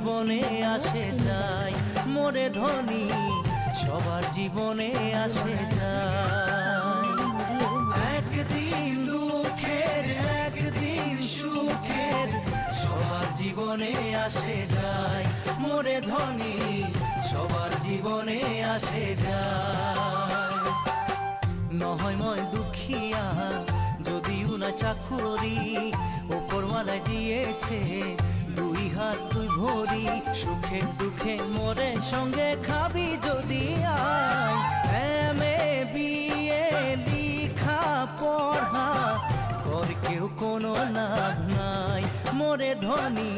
জীবনে আসে যায় মোরে ধনী সবার জীবনে আসে যায় একদিন দুঃখের একদিন সুখের সবার জীবনে আসে যায় মোরে ধনী সবার জীবনে আসে যায় নহয় মই দুখিয়া যদিও না চাকুরি উপরওয়ালা দিয়েছে দুই হাত দুই ভরি সুখে দুঃখে মোরে সঙ্গে খাবি যদি আয় এমএ বিএ লিখা পড়া কর কেউ কোনো লাভ নাই মোরে ধনী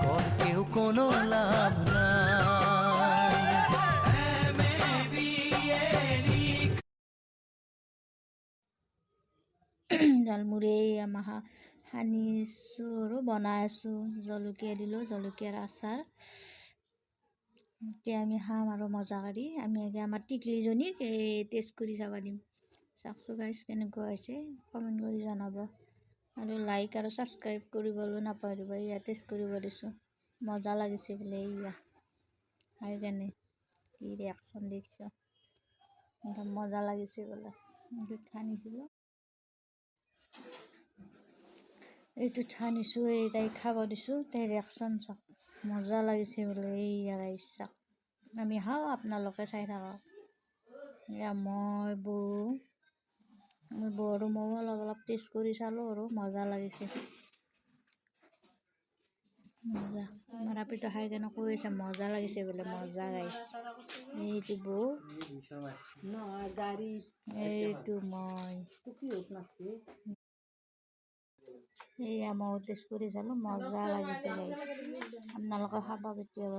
কর কেউ কোনো লাভ নাই এমএ বিএ জালমুড়ি মাহা সানিছোঁ আৰু বনাই আছোঁ জলকীয়া দিলোঁ জলকীয়াৰ আচাৰ এতিয়া আমি খাম আৰু মজা কৰি আমি এতিয়া আমাৰ টিকলিজনীক টেষ্ট কৰি চাব দিম চাওকচোন গাইছ কেনেকুৱা হৈছে কমেণ্ট কৰি জনাব আৰু লাইক আৰু ছাবস্ক্ৰাইব কৰিবলৈ নাপাহৰিব এয়া টেষ্ট কৰিব দিছোঁ মজা লাগিছে বোলে এয়া খাই কেনে কি ৰিয়েকশ্যন দেখিছ একদম মজা লাগিছে বোলে খানিছিলোঁ এইটো ঠানিছোঁ এই তাইক খাব দিছোঁ তাই ৰিয়েকশ্যন চাওক মজা লাগিছে বোলে এইয়া গাইছ চাওক আমি খাওঁ আপোনালোকে চাই থাকক এয়া মই বৌ আৰু ময়ো অলপ অলপ টেষ্ট কৰি চালোঁ আৰু মজা লাগিছে মজা আমাৰ আপিটো খাই কেনে কৈ আছে মজা লাগিছে বোলে মজা গাইছ এইটো বৌ এইটো মই এইয়া মই টেষ্ট কৰি চালোঁ মজা লাগিছে গাইছ আপোনালোকে খাব কেতিয়াবা